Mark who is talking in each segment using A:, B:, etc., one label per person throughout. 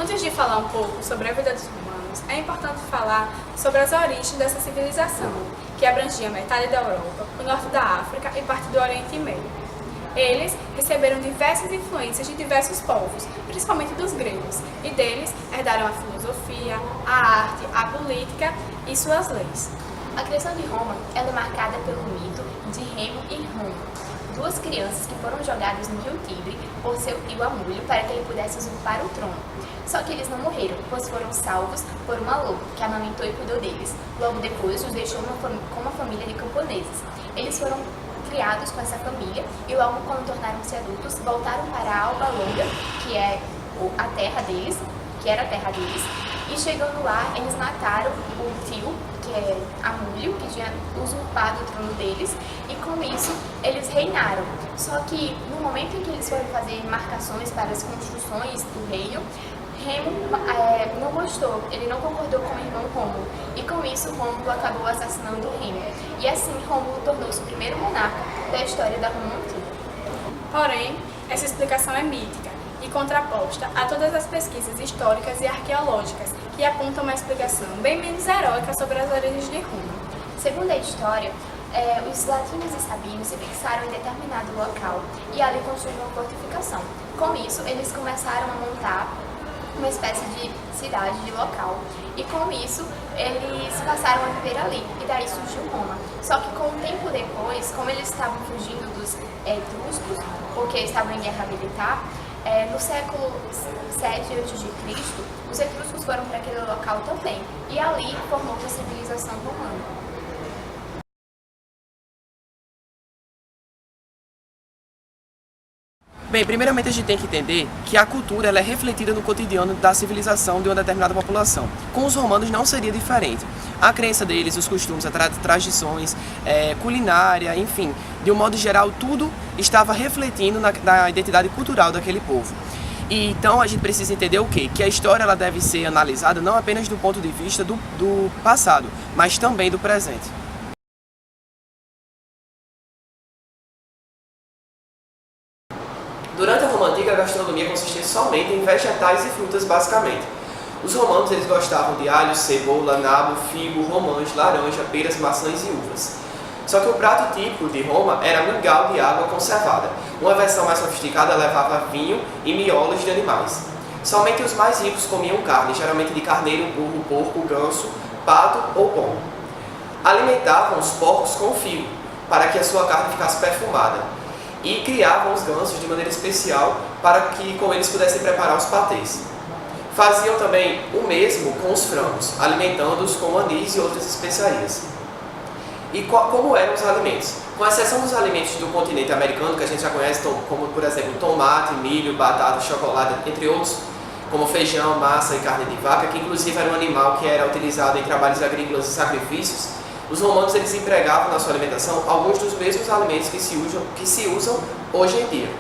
A: Antes de falar um pouco sobre a vida dos romanos, é importante falar sobre as origens dessa civilização, que abrangia metade da Europa, o norte da África e parte do Oriente Médio. Eles receberam diversas influências de diversos povos, principalmente dos gregos, e deles herdaram a filosofia, a arte, a política e suas leis.
B: A criação de Roma ela é marcada pelo mito de Remo e Rômulo, duas crianças que foram jogadas no rio Tibre por seu tio Amulho para que ele pudesse usurpar o trono. Só que eles não morreram, pois foram salvos por uma loba que amamentou e cuidou deles. Logo depois os deixou com uma família de camponeses. Eles foram criados com essa família e logo quando tornaram-se adultos voltaram para a Alba Longa, que é a terra deles, e chegando lá eles mataram o tio, que é Amulho, que tinha usurpado o trono deles, e com isso eles reinaram. Só que no momento em que eles foram fazer marcações para as construções do reino, Remo não gostou, ele não concordou com o irmão Rômulo, e com isso Rômulo acabou assassinando Remo. E assim Rômulo tornou-se o primeiro monarca da história da Roma Antiga.
A: Porém, essa explicação é mítica e contraposta a todas as pesquisas históricas e arqueológicas que apontam uma explicação bem menos heróica sobre as origens de Roma.
B: Segundo a história, os latinos e sabinos se fixaram em determinado local e ali construíram uma fortificação. Com isso, eles começaram a montar uma espécie de cidade, de local. E com isso, eles passaram a viver ali. E daí surgiu Roma. Só que com um tempo depois, como eles estavam fugindo dos etruscos, porque estavam em guerra militar, no século 7 a.C., os etruscos foram para aquele local também. E ali formou-se a civilização romana.
C: Bem, primeiramente a gente tem que entender que a cultura ela é refletida no cotidiano da civilização de uma determinada população. Com os romanos não seria diferente. A crença deles, os costumes, as tradições, culinária, enfim, de um modo geral, tudo estava refletindo na identidade cultural daquele povo. E então a gente precisa entender o quê? Que a história ela deve ser analisada não apenas do ponto de vista do passado, mas também do presente. Durante a Roma Antiga, a gastronomia consistia somente em vegetais e frutas, basicamente. Os romanos eles gostavam de alho, cebola, nabo, figo, romãs, laranja, peras, maçãs e uvas. Só que o prato típico de Roma era mingau de água conservada. Uma versão mais sofisticada levava vinho e miolos de animais. Somente os mais ricos comiam carne, geralmente de carneiro, burro, porco, ganso, pato ou pombo. Alimentavam os porcos com figo, para que a sua carne ficasse perfumada. E criavam os gansos de maneira especial para que com eles pudessem preparar os patês. Faziam também o mesmo com os frangos, alimentando-os com anis e outras especiarias. E como eram os alimentos? Com exceção dos alimentos do continente americano, que a gente já conhece, como por exemplo tomate, milho, batata, chocolate, entre outros, como feijão, massa e carne de vaca, que inclusive era um animal que era utilizado em trabalhos agrícolas e sacrifícios, os romanos eles empregavam na sua alimentação alguns dos mesmos alimentos que se usam hoje em dia.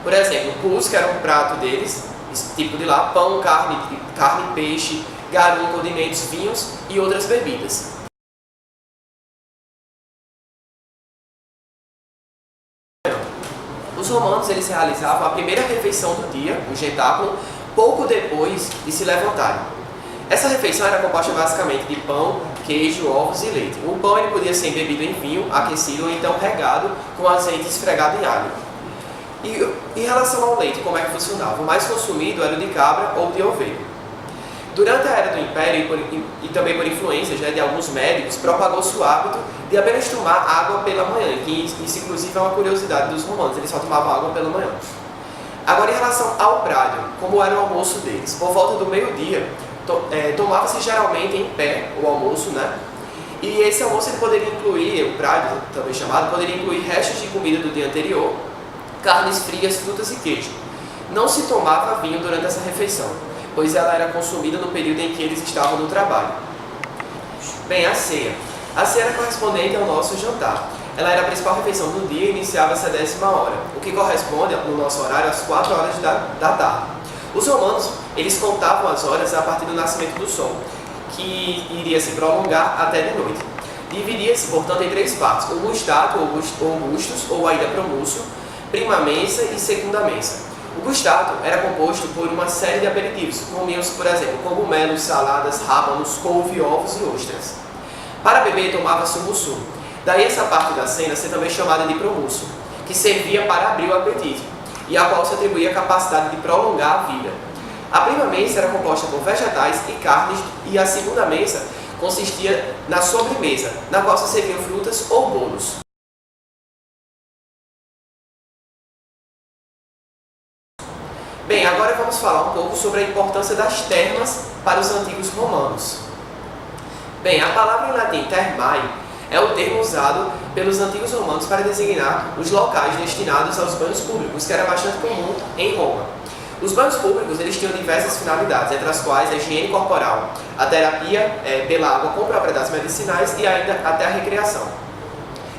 C: Por exemplo, o pus, que era um prato deles, tipo de lá, pão, carne, peixe, garum, condimentos, vinhos e outras bebidas. Os romanos eles realizavam a primeira refeição do dia, o gentáculo, pouco depois de se levantarem. Essa refeição era composta basicamente de pão, queijo, ovos e leite. O pão ele podia ser embebido em vinho, aquecido ou então regado com azeite esfregado em alho. E em relação ao leite, como é que funcionava? O mais consumido era o de cabra ou de ovelha. Durante a Era do Império e também por influências de alguns médicos, propagou-se o hábito de apenas tomar água pela manhã, que isso inclusive é uma curiosidade dos romanos, eles só tomavam água pela manhã. Agora em relação ao prádio, como era o almoço deles? Por volta do meio-dia, tomava-se geralmente em pé o almoço, né? E esse almoço ele poderia incluir, o prádio também chamado, poderia incluir restos de comida do dia anterior, carnes frias, frutas e queijo. Não se tomava vinho durante essa refeição, pois ela era consumida no período em que eles estavam no trabalho. Bem, a ceia. A ceia era correspondente ao nosso jantar. Ela era a principal refeição do dia e iniciava-se à 10ª hora, o que corresponde no nosso horário às 4 horas da tarde. Os romanos, eles contavam as horas a partir do nascimento do sol, que iria se prolongar até de noite. Dividia-se, portanto, em 3 partes, o mustato, ou augustus, ou ainda promúcio, prima mensa e segunda mensa. O gustato era composto por uma série de aperitivos, comiam-se, por exemplo, cogumelos, saladas, rábanos, couve, ovos e ostras. Para beber, tomava-se o mussu. Daí essa parte da cena ser também chamada de promusso, que servia para abrir o apetite, e a qual se atribuía a capacidade de prolongar a vida. A prima mesa era composta por vegetais e carnes, e a segunda mesa consistia na sobremesa, na qual se serviam frutas ou bolos. Bem, agora vamos falar um pouco sobre a importância das termas para os antigos romanos. Bem, a palavra em latim thermae é o termo usado pelos antigos romanos para designar os locais destinados aos banhos públicos, que era bastante comum em Roma. Os banhos públicos eles tinham diversas finalidades, entre as quais a higiene corporal, a terapia pela água com propriedades medicinais e ainda até a recreação.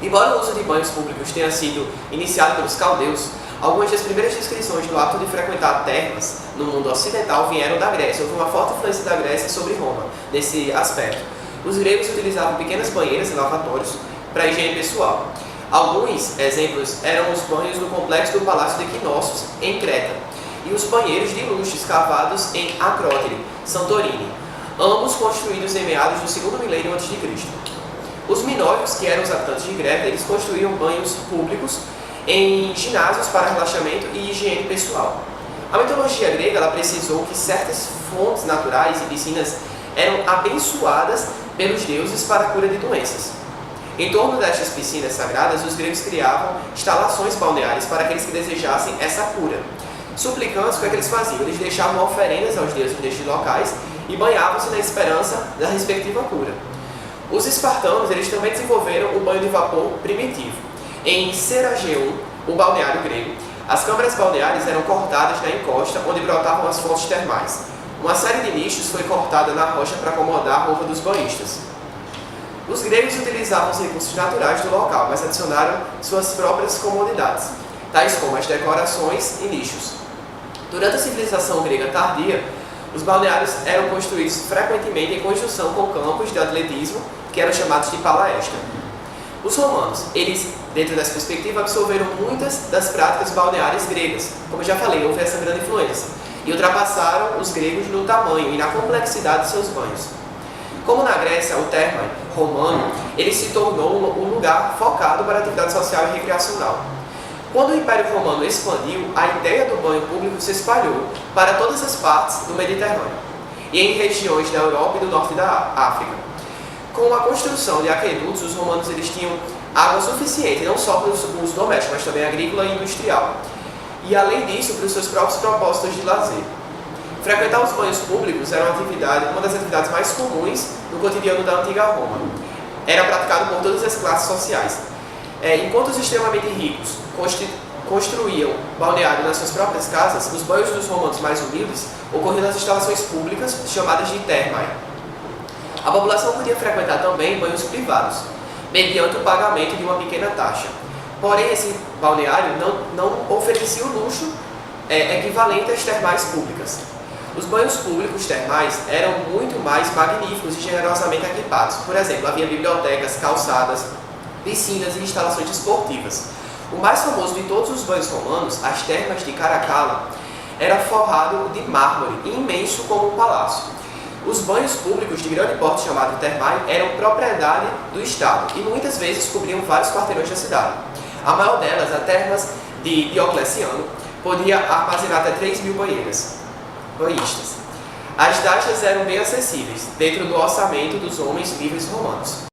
C: Embora o uso de banhos públicos tenha sido iniciado pelos caldeus, algumas das primeiras descrições do hábito de frequentar termas no mundo ocidental vieram da Grécia. Houve uma forte influência da Grécia sobre Roma nesse aspecto. Os gregos utilizavam pequenas banheiras e lavatórios para higiene pessoal. Alguns exemplos eram os banhos no complexo do Palácio de Knossos, em Creta, e os banheiros de luxo escavados em Acrótile, Santorini, ambos construídos em meados do segundo milênio a.C. Os minóicos, que eram os habitantes de Creta, eles construíam banhos públicos em ginásios para relaxamento e higiene pessoal. A mitologia grega ela precisou que certas fontes naturais e piscinas eram abençoadas pelos deuses para a cura de doenças. Em torno destas piscinas sagradas, os gregos criavam instalações balneares para aqueles que desejassem essa cura. Suplicantes, o que eles faziam? Eles deixavam oferendas aos deuses destes locais e banhavam-se na esperança da respectiva cura. Os espartanos eles também desenvolveram o banho de vapor primitivo. Em Serageum, o balneário grego, as câmaras balneares eram cortadas na encosta onde brotavam as fontes termais. Uma série de nichos foi cortada na rocha para acomodar a roupa dos banhistas. Os gregos utilizavam os recursos naturais do local, mas adicionaram suas próprias comodidades, tais como as decorações e nichos. Durante a civilização grega tardia, os balneários eram construídos frequentemente em conjunção com campos de atletismo, que eram chamados de palaestra. Os romanos, eles, dentro dessa perspectiva, absorveram muitas das práticas balneares gregas. Como eu já falei, houve essa grande influência. E ultrapassaram os gregos no tamanho e na complexidade de seus banhos. Como na Grécia, o thermae romano, ele se tornou um lugar focado para a atividade social e recreacional. Quando o Império Romano expandiu, a ideia do banho público se espalhou para todas as partes do Mediterrâneo e em regiões da Europa e do norte da África. Com a construção de aquedutos, os romanos eles tinham água suficiente, não só para o uso doméstico, mas também agrícola e industrial. E além disso, para os seus próprios propósitos de lazer. Frequentar os banhos públicos era uma das atividades mais comuns no cotidiano da antiga Roma. Era praticado por todas as classes sociais. Enquanto os extremamente ricos construíam balneário nas suas próprias casas, os banhos dos romanos mais humildes ocorriam nas instalações públicas chamadas de thermae. A população podia frequentar também banhos privados, mediante o pagamento de uma pequena taxa. Porém, esse balneário não oferecia o luxo equivalente às termais públicas. Os banhos públicos termais eram muito mais magníficos e generosamente equipados. Por exemplo, havia bibliotecas, calçadas, piscinas e instalações esportivas. O mais famoso de todos os banhos romanos, as termas de Caracalla, era forrado de mármore, imenso como um palácio. Os banhos públicos de grande porte, chamado thermae, eram propriedade do Estado e muitas vezes cobriam vários quarteirões da cidade. A maior delas, a termas de Diocleciano, podia armazenar até 3.000 banhistas. As taxas eram bem acessíveis, dentro do orçamento dos homens livres romanos.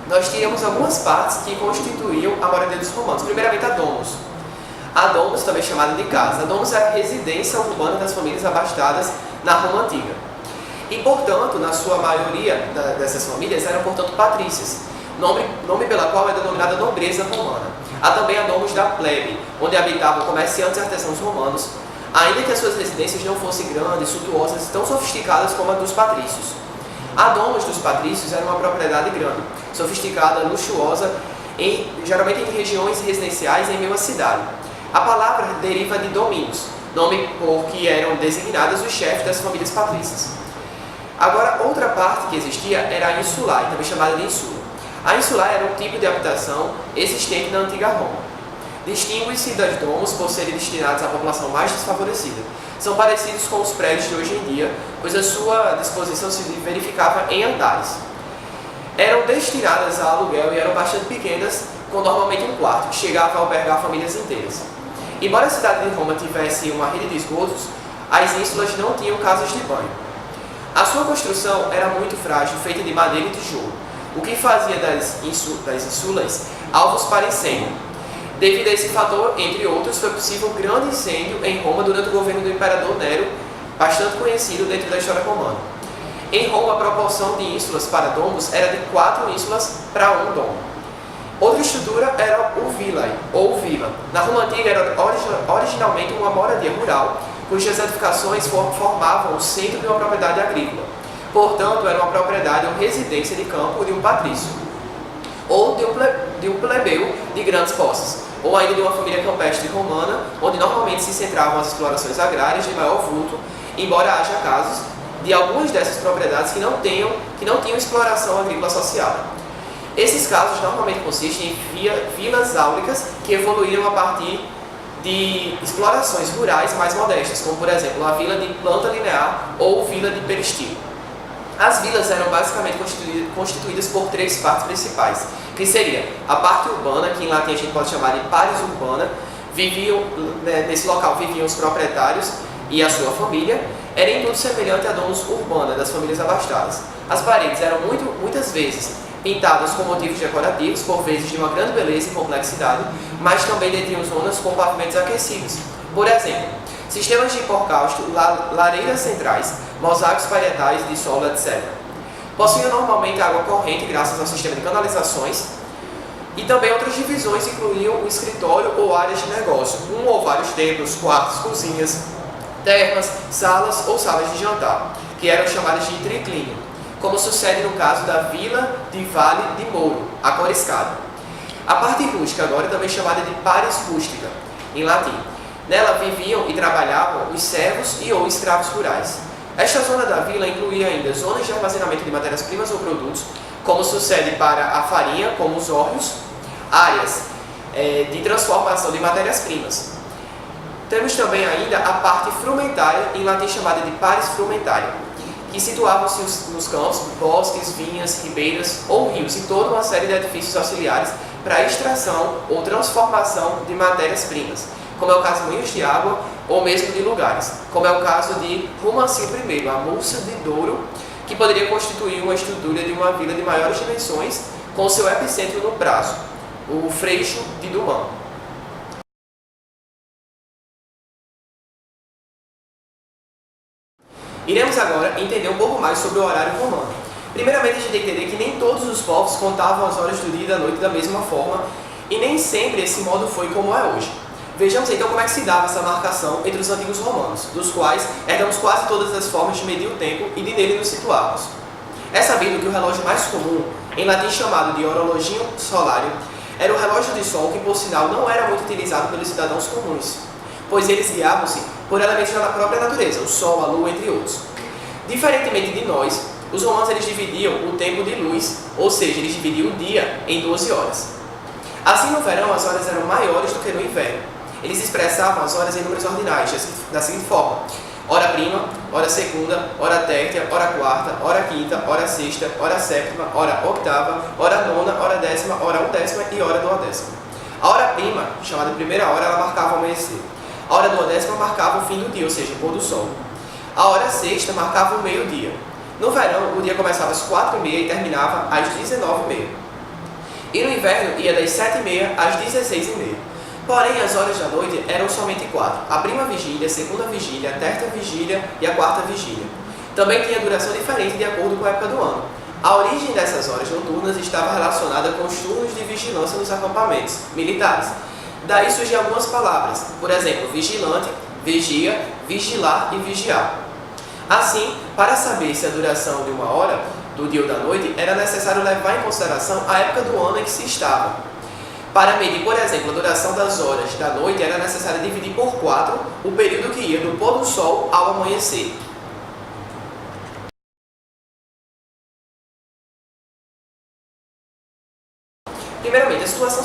C: Nós tínhamos algumas partes que constituíam a moradia dos romanos. Primeiramente, a domus. A domus, também chamada de casa. A domus era a residência urbana das famílias abastadas na Roma Antiga. E, portanto, na sua maioria dessas famílias eram, portanto, patrícias, nome pela qual é denominada nobreza romana. Há também a domus da plebe, onde habitavam comerciantes e artesãos romanos, ainda que as suas residências não fossem grandes, suntuosas e tão sofisticadas como a dos patrícios. A domus dos patrícios era uma propriedade grande, sofisticada, luxuosa, geralmente em regiões residenciais em meio à cidade. A palavra deriva de dominus, nome por que eram designadas os chefes das famílias patrícias. Agora, outra parte que existia era a insulae, também chamada de insula. A insular era um tipo de habitação existente na antiga Roma. Distingue-se das domos por serem destinados à população mais desfavorecida. São parecidos com os prédios de hoje em dia, pois a sua disposição se verificava em andares. Eram destinadas a aluguel e eram bastante pequenas, com normalmente um quarto, que chegava a albergar famílias inteiras. Embora a cidade de Roma tivesse uma rede de esgotos, as ínsulas não tinham casas de banho. A sua construção era muito frágil, feita de madeira e tijolo, o que fazia das ínsulas alvos para incêndio. Devido a esse fator, entre outros, foi possível um grande incêndio em Roma durante o governo do imperador Nero, bastante conhecido dentro da história romana. Em Roma, a proporção de ínsulas para domos era de 4 ínsulas para 1 domo. Outra estrutura era o villae, ou vila. Na Roma Antiga era originalmente uma moradia rural, cujas edificações formavam o centro de uma propriedade agrícola. Portanto, era uma propriedade ou residência de campo de um patrício, ou de um plebeu de grandes posses, ou ainda de uma família campestre romana, onde normalmente se centravam as explorações agrárias de maior vulto, embora haja casos de algumas dessas propriedades que não tinham exploração agrícola associada. Esses casos normalmente consistem em vilas áuricas que evoluíram a partir de explorações rurais mais modestas, como por exemplo a vila de planta linear ou vila de peristilo. As vilas eram basicamente constituídas por 3 partes principais, que seria a parte urbana, que em latim a gente pode chamar de pares urbana. Nesse local viviam os proprietários e a sua família. Era em tudo semelhante a domus urbana das famílias abastadas. As paredes eram muitas vezes pintadas com motivos decorativos, por vezes de uma grande beleza e complexidade, mas também detinham zonas com pavimentos aquecidos. Por exemplo, sistemas de hipocausto, lareiras centrais, mosaicos parietais de solo, etc. Possuíam normalmente água corrente graças ao sistema de canalizações, e também outras divisões incluíam o escritório ou áreas de negócio, um ou vários templos, quartos, cozinhas, termas, salas ou salas de jantar, que eram chamadas de triclínio, como sucede no caso da Vila de Vale de Mouro, a Coriscada. A parte rústica agora é também chamada de pares rústica, em latim. Nela viviam e trabalhavam os servos e ou escravos rurais. Esta zona da vila incluía ainda zonas de armazenamento de matérias-primas ou produtos, como sucede para a farinha, como os hórreos, áreas de transformação de matérias-primas. Temos também ainda a parte frumentária, em latim chamada de pares frumentaria, que situavam-se nos campos, bosques, vinhas, ribeiras ou rios, e toda uma série de edifícios auxiliares para extração ou transformação de matérias-primas, como é o caso de moinhos de água ou mesmo de lugares, como é o caso de Romancio I, a Mursa de Douro, que poderia constituir uma estrutura de uma vila de maiores dimensões, com seu epicentro no Prazo, o Freixo de Dumã. Iremos agora entender um pouco mais sobre o horário romano. Primeiramente, a gente tem que entender que nem todos os povos contavam as horas do dia e da noite da mesma forma, e nem sempre esse modo foi como é hoje. Vejamos então como é que se dava essa marcação entre os antigos romanos, dos quais herdamos quase todas as formas de medir o tempo e de nele nos situarmos. É sabido que o relógio mais comum, em latim chamado de horologium solarium, era o relógio de sol que, por sinal, não era muito utilizado pelos cidadãos comuns, pois eles guiavam-se por elementos da própria natureza, o sol, a lua, entre outros. Diferentemente de nós, os romanos eles dividiam o tempo de luz, ou seja, eles dividiam o dia em 12 horas. Assim, no verão, as horas eram maiores do que no inverno. Eles expressavam as horas em números ordinais, da seguinte forma: hora prima, hora segunda, hora tertia, hora quarta, hora quinta, hora sexta, hora sétima, hora octava, hora nona, hora décima, hora undécima e hora duodécima. A hora prima, chamada primeira hora, ela marcava o amanhecer. A hora duodécima marcava o fim do dia, ou seja, o pôr do sol. A hora sexta marcava o meio-dia. No verão, o dia começava às 4h30 e terminava às 19h30. E no inverno, ia das 7h30 às 16h30. Porém, as horas da noite eram somente 4. A prima vigília, a segunda vigília, a terça vigília e a quarta vigília. Também tinha duração diferente de acordo com a época do ano. A origem dessas horas noturnas estava relacionada com os turnos de vigilância nos acampamentos militares. Daí surgem algumas palavras, por exemplo, vigilante, vigia, vigilar e vigiar. Assim, para saber se a duração de uma hora, do dia ou da noite, era necessário levar em consideração a época do ano em que se estava. Para medir, por exemplo, a duração das horas da noite, era necessário dividir por 4 o período que ia do pôr do sol ao amanhecer.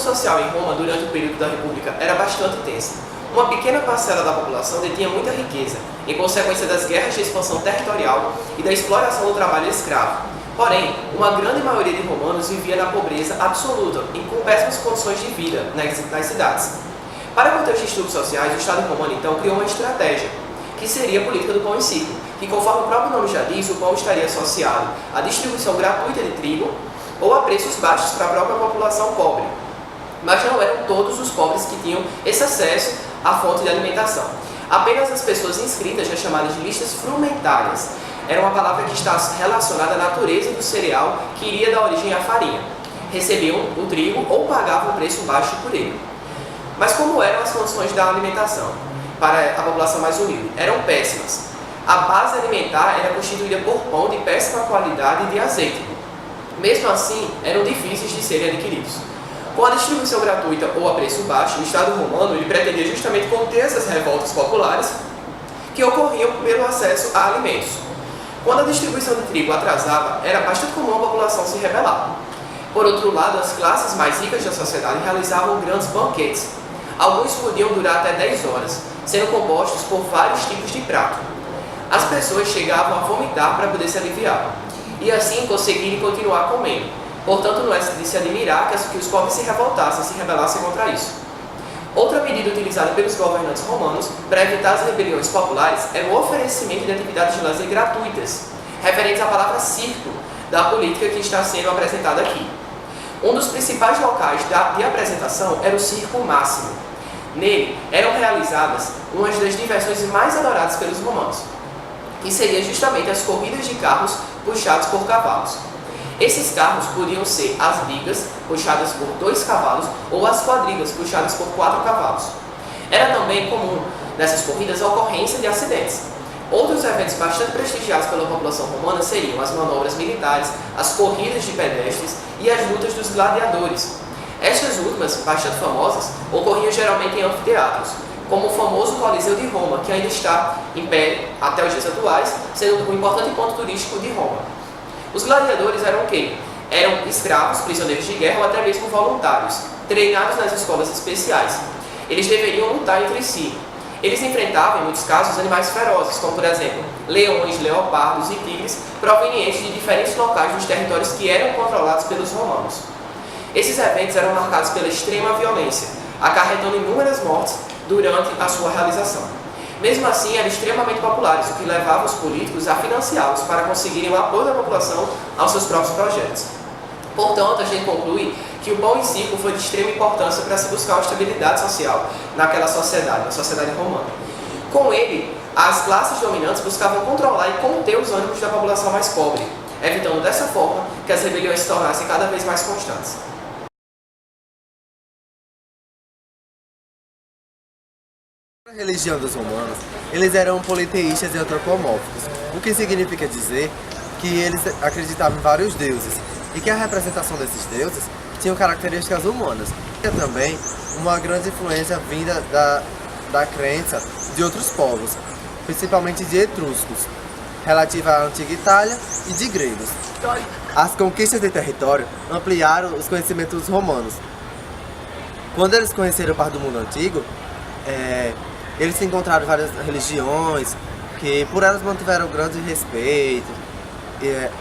C: social em Roma durante o período da República era bastante tensa. Uma pequena parcela da população detinha muita riqueza, em consequência das guerras de expansão territorial e da exploração do trabalho escravo. Porém, uma grande maioria de romanos vivia na pobreza absoluta e com péssimas condições de vida nas cidades. Para conter os distúrbios sociais, o Estado romano então criou uma estratégia, que seria a política do pão e circo, que conforme o próprio nome já diz, o pão estaria associado à distribuição gratuita de trigo ou a preços baixos para a própria população pobre. Mas não eram todos os pobres que tinham esse acesso à fonte de alimentação. Apenas as pessoas inscritas nas chamadas de listas frumentárias. Era uma palavra que está relacionada à natureza do cereal que iria dar origem à farinha. Recebiam o trigo ou pagavam um preço baixo por ele. Mas como eram as condições da alimentação para a população mais humilde? Eram péssimas. A base alimentar era constituída por pão de péssima qualidade e de azeite. Mesmo assim, eram difíceis de serem adquiridos. Com a distribuição gratuita ou a preço baixo, o Estado romano ele pretendia justamente conter essas revoltas populares que ocorriam pelo acesso a alimentos. Quando a distribuição de trigo atrasava, era bastante comum a população se rebelar. Por outro lado, as classes mais ricas da sociedade realizavam grandes banquetes. Alguns podiam durar até 10 horas, sendo compostos por vários tipos de prato. As pessoas chegavam a vomitar para poder se aliviar, e assim conseguirem continuar comendo. Portanto, não é de se admirar que os pobres se revoltassem, se rebelassem contra isso. Outra medida utilizada pelos governantes romanos para evitar as rebeliões populares era o oferecimento de atividades de lazer gratuitas, referentes à palavra circo, da política que está sendo apresentada aqui. Um dos principais locais de apresentação era o Circo Máximo. Nele eram realizadas uma das diversões mais adoradas pelos romanos, que seria justamente as corridas de carros puxados por cavalos. Esses carros podiam ser as bigas, puxadas por 2 cavalos, ou as quadrigas, puxadas por 4 cavalos. Era também comum, nessas corridas, a ocorrência de acidentes. Outros eventos bastante prestigiados pela população romana seriam as manobras militares, as corridas de pedestres e as lutas dos gladiadores. Estas últimas, bastante famosas, ocorriam geralmente em anfiteatros, como o famoso Coliseu de Roma, que ainda está em pé até os dias atuais, sendo um importante ponto turístico de Roma. Os gladiadores eram o quê? Eram escravos, prisioneiros de guerra ou até mesmo voluntários, treinados nas escolas especiais. Eles deveriam lutar entre si. Eles enfrentavam, em muitos casos, animais ferozes, como por exemplo, leões, leopardos e tigres, provenientes de diferentes locais dos territórios que eram controlados pelos romanos. Esses eventos eram marcados pela extrema violência, acarretando inúmeras mortes durante a sua realização. Mesmo assim, eram extremamente populares, o que levava os políticos a financiá-los para conseguirem o apoio da população aos seus próprios projetos. Portanto, a gente conclui que o pão e circo foi de extrema importância para se buscar uma estabilidade social naquela sociedade, na sociedade romana. Com ele, as classes dominantes buscavam controlar e conter os ânimos da população mais pobre, evitando dessa forma que as rebeliões se tornassem cada vez mais constantes.
D: Na religião dos romanos, eles eram politeístas e antropomórficos, o que significa dizer que eles acreditavam em vários deuses e que a representação desses deuses tinha características humanas. Tinha também uma grande influência vinda da crença de outros povos, principalmente de etruscos, relativa à antiga Itália e de gregos. As conquistas de território ampliaram os conhecimentos dos romanos. Quando eles conheceram parte do mundo antigo, eles encontraram várias religiões que por elas mantiveram grande respeito.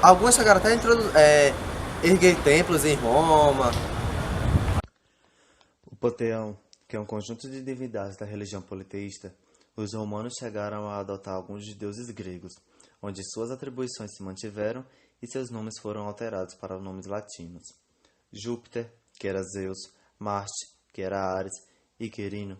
D: Algumas chegaram até a erguer templos em Roma.
E: O panteão, que é um conjunto de divindades da religião politeísta, os romanos chegaram a adotar alguns dos deuses gregos, onde suas atribuições se mantiveram e seus nomes foram alterados para nomes latinos. Júpiter, que era Zeus, Marte, que era Ares, e Quirino,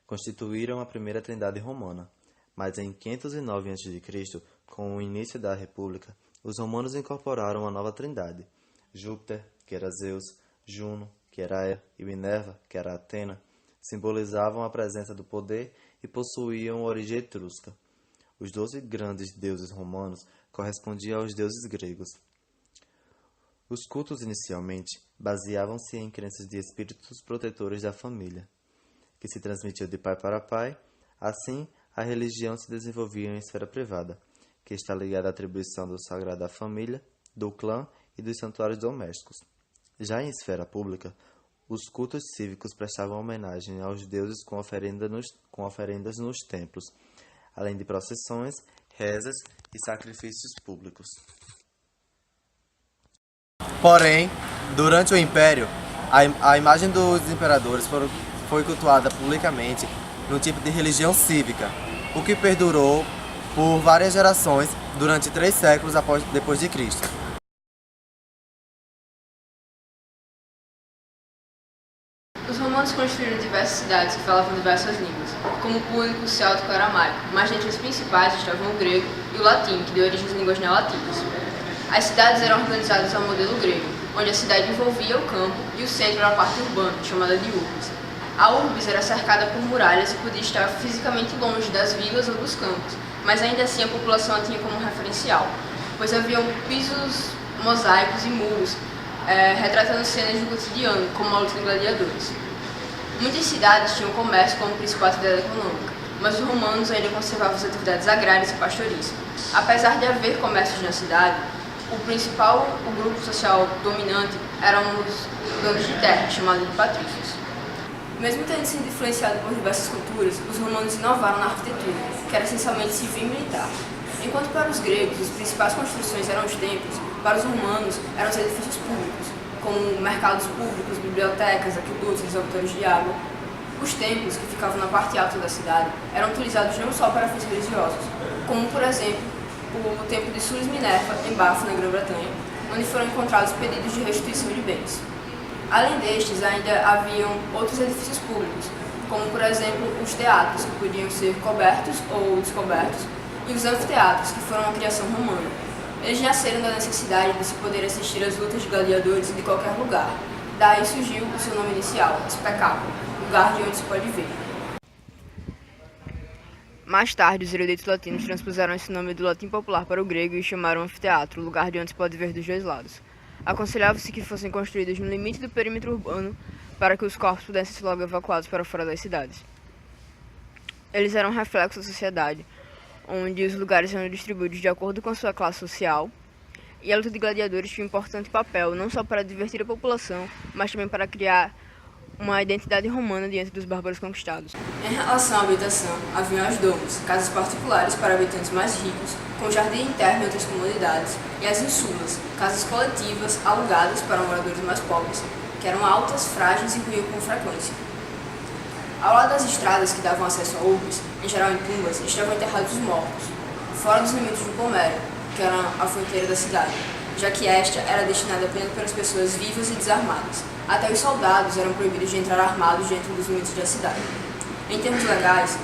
E: constituíram a primeira trindade romana, mas em 509 a.C., com o início da República, os romanos incorporaram uma nova trindade. Júpiter, que era Zeus, Juno, que era Hera, e Minerva, que era Atena, simbolizavam a presença do poder e possuíam origem etrusca. Os 12 grandes deuses romanos correspondiam aos deuses gregos. Os cultos inicialmente baseavam-se em crenças de espíritos protetores da família, que se transmitiam de pai para pai. Assim, a religião se desenvolvia em esfera privada, que está ligada à atribuição do sagrado à família, do clã e dos santuários domésticos. Já em esfera pública, Os cultos cívicos prestavam homenagem aos deuses com oferendas nos templos, além de procissões, rezas e sacrifícios públicos.
D: Porém, durante o Império, a imagem dos imperadores foi cultuada publicamente num tipo de religião cívica, o que perdurou por várias gerações durante 3 séculos depois de Cristo.
F: Os romanos construíram diversas cidades que falavam diversas línguas, como o púnico, o céltico e o aramaico, mas dentre as principais estavam o grego e o latim, que deu origem às línguas neolatinas. As cidades eram organizadas ao modelo grego, onde a cidade envolvia o campo e o centro era a parte urbana, chamada de urbis. A urbis era cercada por muralhas e podia estar fisicamente longe das vilas ou dos campos, mas ainda assim a população a tinha como referencial, pois haviam pisos mosaicos e muros retratando cenas do cotidiano, como a luta de gladiadores. Muitas cidades tinham comércio como principal atividade econômica, mas os romanos ainda conservavam as atividades agrárias e pastoris. Apesar de haver comércios na cidade, o grupo social dominante eram os donos de terra, chamados de patrícios. Mesmo tendo sido influenciado por diversas culturas, os romanos inovaram na arquitetura, que era essencialmente civil e militar. Enquanto para os gregos as principais construções eram os templos, para os romanos eram os edifícios públicos, como mercados públicos, bibliotecas, aquedutos, reservatórios de água. Os templos, que ficavam na parte alta da cidade, eram utilizados não só para fins religiosos, como, por exemplo, o templo de Sulis Minerva, em Bath, na Grã-Bretanha, onde foram encontrados pedidos de restituição de bens. Além destes, ainda haviam outros edifícios públicos, como, por exemplo, os teatros, que podiam ser cobertos ou descobertos, e os anfiteatros, que foram uma criação romana. Eles nasceram da necessidade de se poder assistir às lutas de gladiadores de qualquer lugar. Daí surgiu o seu nome inicial, Spectaculo, lugar de onde se pode ver. Mais tarde, os eruditos latinos transpuseram esse nome do latim popular para o grego e chamaram anfiteatro, lugar de onde se pode ver dos dois lados. Aconselhava-se que fossem construídos no limite do perímetro urbano para que os corpos pudessem ser logo evacuados para fora das cidades. Eles eram reflexo da sociedade, onde os lugares eram distribuídos de acordo com a sua classe social, e a luta de gladiadores tinha um importante papel, não só para divertir a população, mas também para criar uma identidade romana diante dos bárbaros conquistados.
A: Em relação à habitação, haviam as domus, casas particulares para habitantes mais ricos, com jardim interno e outras comodidades, e as insulas, casas coletivas alugadas para moradores mais pobres, que eram altas, frágeis e ruíam com frequência. Ao lado das estradas que davam acesso a urbes, em geral em tumbas, estavam enterrados os mortos, fora dos limites do Pomério, que era a fronteira da cidade, já que esta era destinada apenas para as pessoas vivas e desarmadas. Até os soldados eram proibidos de entrar armados dentro dos limites da cidade. Em termos legais,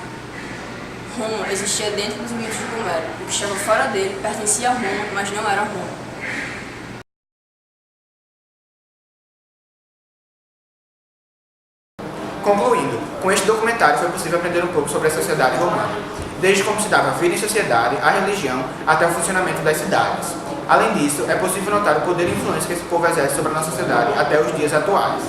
A: Roma existia dentro dos limites do Pomério. O que estava fora dele pertencia a Roma, mas não era Roma.
G: Concluindo, com este documentário foi possível aprender um pouco sobre a sociedade romana, desde como se dava a vida em sociedade, a religião, até o funcionamento das cidades. Além disso, é possível notar o poder e influência que esse povo exerce sobre a nossa sociedade até os dias atuais.